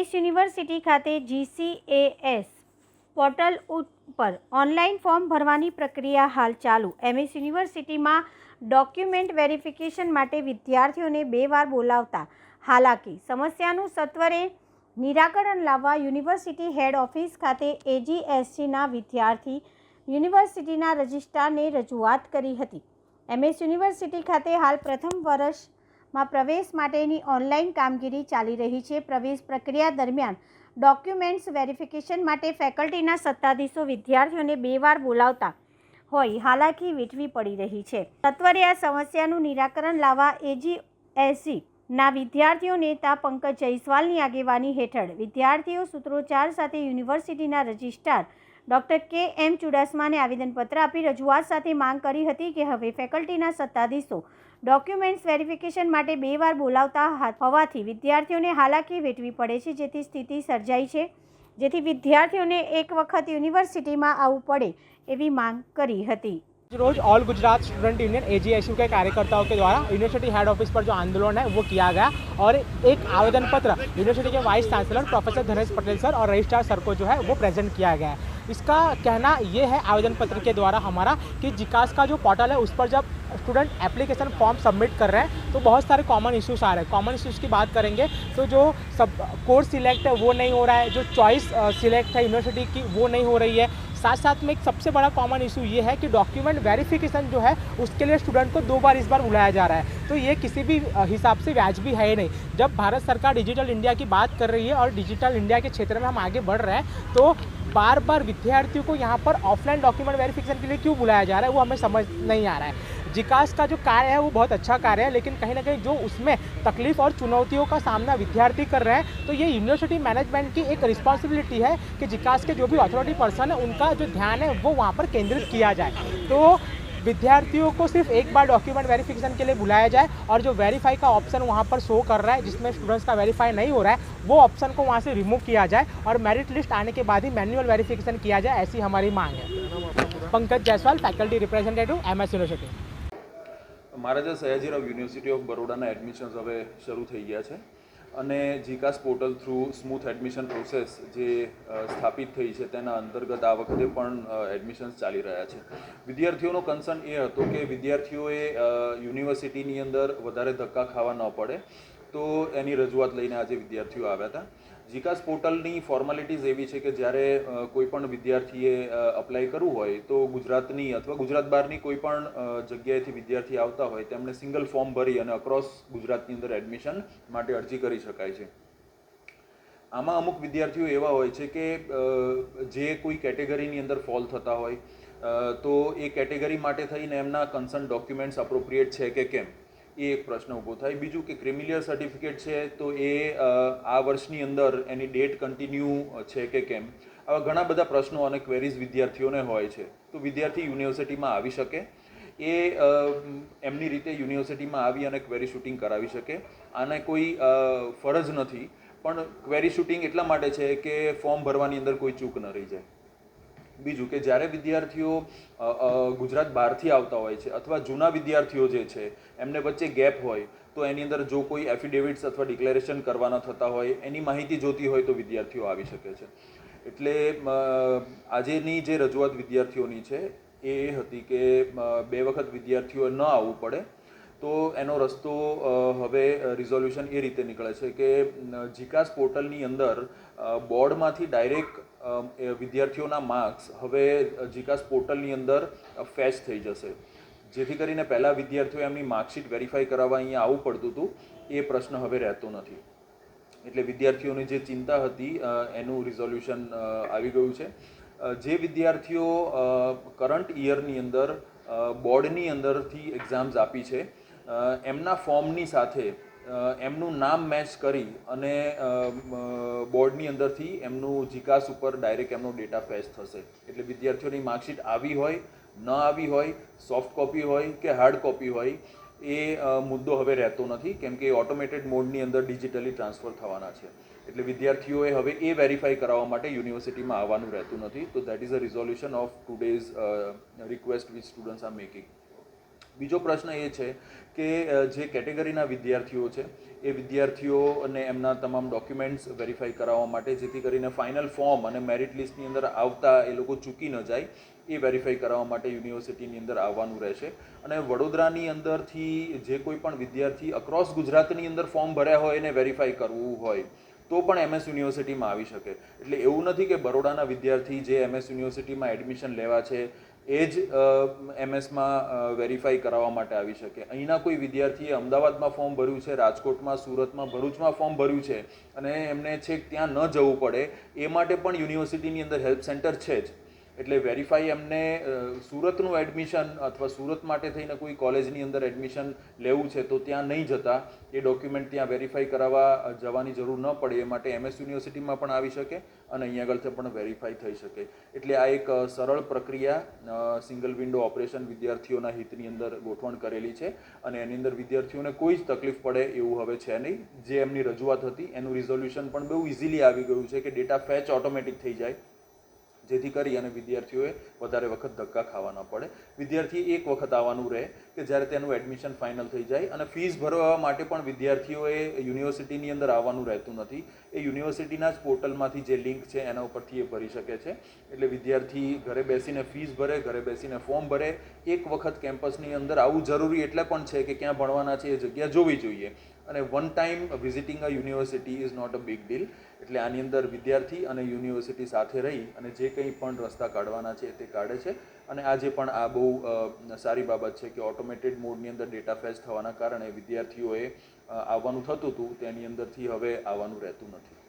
MS university ખાતે GCAS portal ઉપર online form ભરવાની પ્રક્રિયા હાલ ચાલુ. એમએસ યુનિવર્સિટીમાં ડોક્યુમેન્ટ વેરિફિકેશન માટે વિદ્યાર્થીઓને 2 વાર બોલાવતા હાલાકી સમસ્યાનું સત્વરે નિરાકરણ લાવવા યુનિવર્સિટી હેડ ઓફિસ ખાતે AGSCના વિદ્યાર્થી યુનિવર્સિટીના રજિસ્ટ્રારને રજૂઆત કરી હતી. એમએસ યુનિવર્સિટી ખાતે હાલ પ્રથમ વર્ષમાં પ્રવેશ માટેની ઓનલાઈન કામગીરી ચાલી રહી છે. પ્રવેશ પ્રક્રિયા દરમિયાન ડોક્યુમેન્ટ્સ વેરિફિકેશન માટે ફેકલ્ટીના સત્તાધીશો વિદ્યાર્થીઓને 2 વાર બોલાવતા હોય હાલાકી વેઠવી પડી રહી છે. સત્વરે આ સમસ્યાનું નિરાકરણ લાવવા AGSCના વિદ્યાર્થીઓ નેતા પંકજ જયસ્વાલની આગેવાની હેઠળ વિદ્યાર્થીઓ સૂત્રોચ્ચાર સાથે યુનિવર્સિટીના રજિસ્ટ્રાર ડૉક્ટર KM ચુડાસમાને આવેદનપત્ર આપી રજૂઆત સાથે માંગ કરી હતી કે હવે ફેકલ્ટીના સત્તાધીશો ડોક્યુમેન્ટ્સ વેરિફિકેશન માટે 2 વાર બોલાવતા હોવાથી વિદ્યાર્થીઓને હાલાકી વેઠવી પડે છે, જેથી સ્થિતિ સર્જાઈ છે, જેથી વિદ્યાર્થીઓને એક વખત યુનિવર્સિટીમાં આવવું પડે એવી માંગ કરી હતી. रोज all Gujarat student union AGSU के कार्यकर्ताओं के द्वारा यूनिवर्सिटी हेड ऑफिस पर जो आंदोलन है वो किया गया और एक आवेदन पत्र यूनिवर्सिटी के वाइस चांसलर प्रोफेसर धनेश पटेल सर और रजिस्ट्रार सर को जो है वो प्रेजेंट किया गया है. इसका कहना ये है आवेदन पत्र के द्वारा हमारा कि जिकास का जो पोर्टल है उस पर जब स्टूडेंट एप्लीकेशन फॉर्म सबमिट कर रहे हैं तो बहुत सारे कॉमन इश्यूज आ रहे हैं. कॉमन इश्यूज़ की बात करेंगे तो जो सब कोर्स सिलेक्ट है वो नहीं हो रहा है, जो चॉइस सिलेक्ट है यूनिवर्सिटी की वो नहीं हो रही है. साथ साथ में एक सबसे बड़ा कॉमन इशू ये है कि डॉक्यूमेंट वेरिफिकेशन जो है उसके लिए स्टूडेंट को 2 बार इस बार बुलाया जा रहा है. तो ये किसी भी हिसाब से वाजिबी है ही नहीं. जब भारत सरकार डिजिटल इंडिया की बात कर रही है और डिजिटल इंडिया के क्षेत्र में हम आगे बढ़ रहे हैं तो बार बार विद्यार्थियों को यहाँ पर ऑफलाइन डॉक्यूमेंट वेरिफिकेशन के लिए क्यों बुलाया जा रहा है वो हमें समझ नहीं आ रहा है. जिकास का जो कार्य है वो बहुत अच्छा कार्य है, लेकिन कहीं ना कहीं जो उसमें तकलीफ और चुनौतियों का सामना विद्यार्थी कर रहे हैं तो ये यूनिवर्सिटी मैनेजमेंट की एक रिस्पॉन्सिबिलिटी है कि जिकास के जो भी अथॉरिटी पर्सन है उनका जो ध्यान है वो वहाँ पर केंद्रित किया जाए. तो विद्यार्थियों को सिर्फ एक बार डॉक्यूमेंट वेरिफिकेशन के लिए बुलाया जाए और जो वेरीफाई का ऑप्शन वहाँ पर शो कर रहा है जिसमें स्टूडेंट्स का वेरीफाई नहीं हो रहा है वो ऑप्शन को वहाँ से रिमूव किया जाए और मेरिट लिस्ट आने के बाद ही मैनुअल वेरिफिकेशन किया जाए, ऐसी हमारी मांग है. Pankaj Jaiswal, faculty representative, MS university. Maharaja Sayajirao university of બરોડાના એડમિશન્સ હવે શરૂ થઈ ગયા છે અને જીકાસ portal through smooth admission process જે સ્થાપિત થઈ છે તેના અંતર્ગત આ વખતે પણ એડમિશન્સ ચાલી રહ્યા છે. વિદ્યાર્થીઓનો કન્સર્ન એ હતો કે વિદ્યાર્થીઓએ યુનિવર્સિટીની અંદર વધારે ધક્કા ખાવા ન પડે, તો એની રજૂઆત લઈને આજે વિદ્યાર્થીઓ આવ્યા હતા. જીકાસ પોર્ટલની ફોર્માલિટીઝ એવી છે કે જ્યારે કોઈ પણ વિદ્યાર્થીએ અપ્લાય કરવું હોય તો ગુજરાતની અથવા ગુજરાત બહારની કોઈ પણ જગ્યાએથી વિદ્યાર્થી આવતા હોય તેમણે સિંગલ ફોર્મ ભરી અને અક્રોસ ગુજરાતની અંદર એડમિશન માટે અરજી કરી શકાય છે. આમાં અમુક વિદ્યાર્થીઓ એવા હોય છે કે જે કોઈ કેટેગરીની અંદર ફોલ થતા હોય તો એ કેટેગરી માટે થઈને એમના કન્સર્ન ડોક્યુમેન્ટ્સ અપ્રોપ્રિએટ છે કે કેમ, એ એક પ્રશ્ન ઊભો થાય. બીજું કે ક્રિમિલિયર સર્ટિફિકેટ છે તો એ આ વર્ષની અંદર એની ડેટ કન્ટિન્યુ છે કે કેમ, આવા ઘણા બધા પ્રશ્નો અને ક્વેરીઝ વિદ્યાર્થીઓને હોય છે. તો વિદ્યાર્થી યુનિવર્સિટીમાં આવી શકે, એ એમની રીતે યુનિવર્સિટીમાં આવી અને ક્વેરી શૂટિંગ કરાવી શકે. આને કોઈ ફરજ નથી, પણ ક્વેરી શૂટિંગ એટલા માટે છે કે ફોર્મ ભરવાની અંદર કોઈ ચૂક ન રહી જાય. બીજું કે જ્યારે વિદ્યાર્થીઓ ગુજરાત બહારથી આવતા હોય છે અથવા જૂના વિદ્યાર્થીઓ જે છે એમને વચ્ચે ગેપ હોય તો એની અંદર જો કોઈ એફિડેવિટ્સ અથવા ડિક્લેરેશન કરવાના થતા હોય એની માહિતી જોતી હોય તો વિદ્યાર્થીઓ આવી શકે છે. એટલે આજેની જે રજૂઆત વિદ્યાર્થીઓની છે એ હતી કે 2 વખત વિદ્યાર્થીઓએ ન આવવું પડે. તો એનો રસ્તો હવે રિઝોલ્યુશન એ રીતે નીકળે છે કે જીકાસ પોર્ટલની અંદર બોર્ડમાંથી ડાયરેક્ટ વિદ્યાર્થીઓના માર્ક્સ હવે જીકાસ પોર્ટલની અંદર ફેચ થઈ જશે, જેથી કરીને પહેલાં વિદ્યાર્થીઓ એમની માર્કશીટ વેરીફાઈ કરાવવા અહીંયા આવવું પડતું હતું, એ પ્રશ્ન હવે રહેતો નથી. એટલે વિદ્યાર્થીઓની જે ચિંતા હતી એનું રિઝોલ્યુશન આવી ગયું છે. જે વિદ્યાર્થીઓ કરંટ યરની અંદર બોર્ડની અંદરથી એક્ઝામ્સ આપી છે એમના ફોર્મની સાથે એમનું નામ મેચ કરી અને બોર્ડની અંદરથી એમનું જીકાસ ઉપર ડાયરેક્ટ એમનો ડેટા ફેચ થશે. એટલે વિદ્યાર્થીઓની માર્કશીટ આવી હોય ન આવી હોય, સોફ્ટ કોપી હોય કે હાર્ડ કોપી હોય, એ મુદ્દો હવે રહેતો નથી, કેમ કે ઓટોમેટેડ મોડની અંદર ડિજિટલી ટ્રાન્સફર થવાના છે. એટલે વિદ્યાર્થીઓએ હવે એ વેરીફાઈ કરાવવા માટે યુનિવર્સિટીમાં આવવાનું રહેતું નથી. તો that is a resolution of today's request which students are making. બીજો પ્રશ્ન એ છે કે જે કેટેગરીના વિદ્યાર્થીઓ છે એ વિદ્યાર્થીઓને એમના તમામ ડોક્યુમેન્ટ્સ વેરીફાઈ કરાવવા માટે, જેથી કરીને ફાઇનલ ફોર્મ અને મેરિટ લિસ્ટની અંદર આવતા એ લોકો ચૂકી ન જાય, એ વેરીફાઈ કરાવવા માટે યુનિવર્સિટીની અંદર આવવાનું રહેશે. અને વડોદરાની અંદરથી જે કોઈ પણ વિદ્યાર્થી અક્રોસ ગુજરાતની અંદર ફોર્મ ભર્યા હોય એને વેરીફાઈ કરવું હોય તો પણ MS યુનિવર્સિટીમાં આવી શકે. એટલે એવું નથી કે બરોડાના વિદ્યાર્થી જે MS યુનિવર્સિટીમાં એડમિશન લેવા છે એ જ MSમાં વેરીફાઈ કરાવવા માટે આવી શકે. અહીંના કોઈ વિદ્યાર્થીએ અમદાવાદમાં ફોર્મ ભર્યું છે, રાજકોટમાં, સુરતમાં, ભરૂચમાં ફોર્મ ભર્યું છે અને એમને છેક ત્યાં ન જવું પડે એ માટે પણ યુનિવર્સિટીની અંદર હેલ્પ સેન્ટર છે જ. એટલે વેરીફાઈ એમને સુરતનું એડમિશન અથવા સુરત માટે થઈને કોઈ કોલેજની અંદર એડમિશન લેવું છે તો ત્યાં નહીં જતા એ ડોક્યુમેન્ટ ત્યાં વેરીફાઈ કરાવવા જવાની જરૂર ન પડે એ માટે MS યુનિવર્સિટીમાં પણ આવી શકે અને અહીંયા આગળથી પણ વેરીફાઈ થઈ શકે. એટલે આ એક સરળ પ્રક્રિયા સિંગલ વિન્ડો ઓપરેશન વિદ્યાર્થીઓના હિતની અંદર ગોઠવણ કરેલી છે અને એની અંદર વિદ્યાર્થીઓને કોઈ જ તકલીફ પડે એવું હવે છે નહીં. જે એમની રજૂઆત હતી એનું રિઝોલ્યુશન પણ બહુ ઇઝીલી આવી ગયું છે કે ડેટા ફેચ ઓટોમેટિક થઈ જાય, જેથી કરી અને વિદ્યાર્થીઓએ વધારે વખત ધક્કા ખાવા ન પડે. વિદ્યાર્થી એક વખત આવવાનું રહે કે જ્યારે તેનું એડમિશન ફાઇનલ થઈ જાય, અને ફીસ ભરવા માટે પણ વિદ્યાર્થીઓએ યુનિવર્સિટીની અંદર આવવાનું રહેતું નથી. એ યુનિવર્સિટીના જ પોર્ટલમાંથી જે લિંક છે એના ઉપરથી એ ભરી શકે છે. એટલે વિદ્યાર્થી ઘરે બેસીને ફીસ ભરે, ઘરે બેસીને ફોર્મ ભરે. એક વખત કેમ્પસની અંદર આવવું જરૂરી એટલે પણ છે કે ક્યાં ભણવાના છે એ જગ્યા જોવી જોઈએ. અને one time visiting a university is not a big deal. એટલે આની અંદર વિદ્યાર્થી અને યુનિવર્સિટી સાથે રહી અને જે કંઈ પણ રસ્તા કાઢવાના છે તે કાઢે છે. અને આજે પણ આ બહુ સારી બાબત છે કે ઓટોમેટેડ મોડની અંદર ડેટા ફેચ થવાના કારણે વિદ્યાર્થીઓએ આવવાનું થતું હતું તેની અંદરથી હવે આવવાનું રહેતું નથી.